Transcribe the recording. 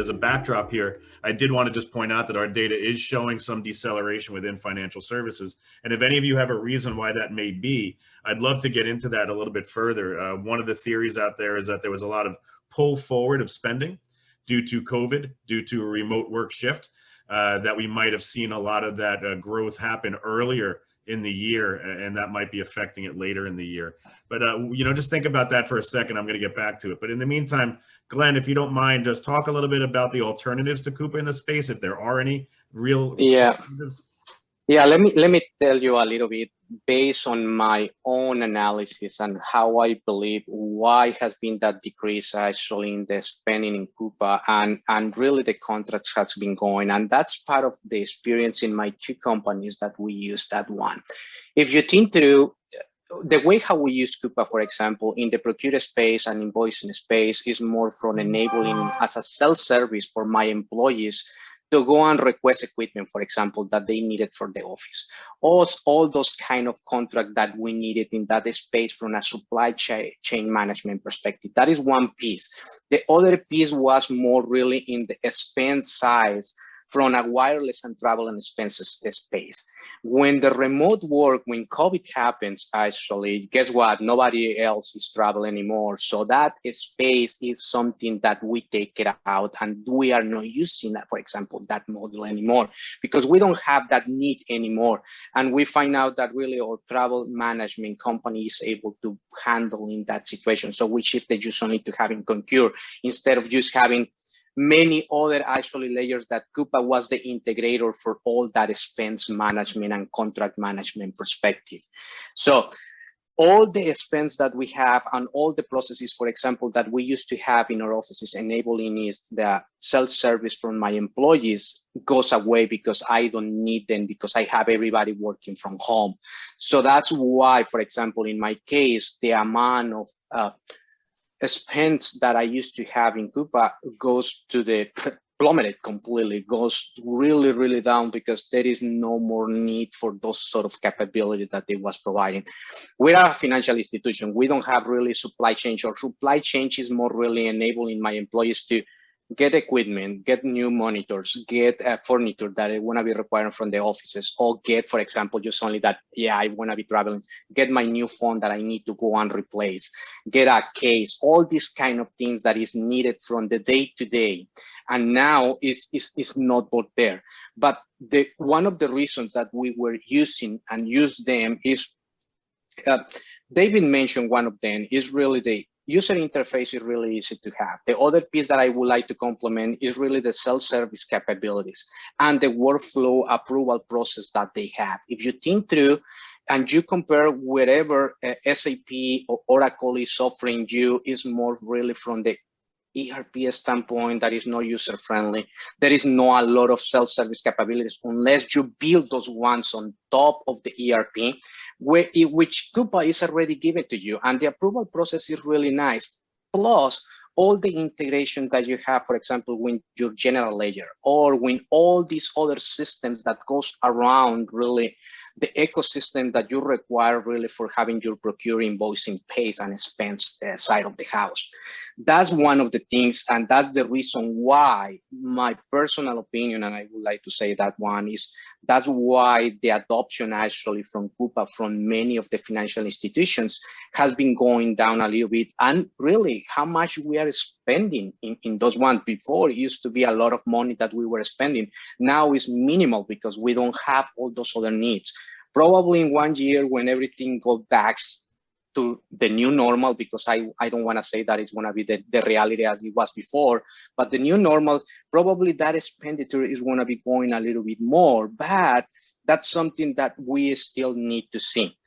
as a backdrop here, I did want to just point out that our data is showing some deceleration within financial services. And if any of you have a reason why that may be, I'd love to get into that a little bit further. One of the theories out there is that there was a lot of pull forward of spending due to COVID, due to a remote work shift, that we might have seen a lot of that growth happen earlier in the year, and that might be affecting it later in the year. But, just think about that for a second. I'm going to get back to it. But in the meantime, Glenn, if you don't mind, just talk a little bit about the alternatives to Coupa in the space, if there are any real alternatives. Yeah, let me tell you a little bit based on my own analysis and how I believe why has been that decrease actually in the spending in Coupa and really the contracts has been going. And that's part of the experience in my two companies that we use that one. If you think through the way how we use Coupa, for example, in the procure space and invoicing space is more from enabling as a self-service for my employees to go and request equipment, for example, that they needed for the office. All those kind of contracts that we needed in that space from a supply chain management perspective. That is one piece. The other piece was more really in the expense side from a wireless and travel and expenses space. When the remote work, when COVID happens, actually, guess what? Nobody else is traveling anymore. So that space is something that we take it out and we are not using that, for example, that model anymore because we don't have that need anymore. And we find out that really our travel management company is able to handle in that situation. So we shifted just only to having Concur instead of just having many other actually layers that Coupa was the integrator for all that expense management and contract management perspective. So all the expense that we have and all the processes, for example, that we used to have in our offices enabling is the self-service from my employees goes away because I don't need them because I have everybody working from home. So that's why, for example, in my case, the amount of expense that I used to have in Coupa goes to the plummeted completely, goes really, really down because there is no more need for those sort of capabilities that it was providing. We are a financial institution. We don't have really supply chain, or supply chain is more really enabling my employees to get equipment, get new monitors, get furniture that I want to be requiring from the offices, or get, for example, just only that, yeah, I want to be traveling, get my new phone that I need to go and replace, get a case, all these kind of things that is needed from the day to day. And now is not both there. But one of the reasons that we were using and use them is, David mentioned one of them is really the user interface is really easy to have. The other piece that I would like to complement is really the self-service capabilities and the workflow approval process that they have. If you think through and you compare wherever SAP or Oracle is offering you is more really from the ERP standpoint that is not user-friendly. There is not a lot of self-service capabilities unless you build those ones on top of the ERP, which Coupa is already given to you. And the approval process is really nice. Plus, all the integration that you have, for example, with your general ledger or with all these other systems that goes around really the ecosystem that you require really for having your procure, invoicing, pays and expense side of the house. That's one of the things, and that's the reason why my personal opinion, and I would like to say that one is, that's why the adoption actually from Coupa from many of the financial institutions has been going down a little bit. And really how much we are spending in those ones. Before it used to be a lot of money that we were spending. Now is minimal because we don't have all those other needs. Probably in 1 year when everything goes back to the new normal, because I don't want to say that it's going to be the reality as it was before, but the new normal, probably that expenditure is going to be going a little bit more, but that's something that we still need to see.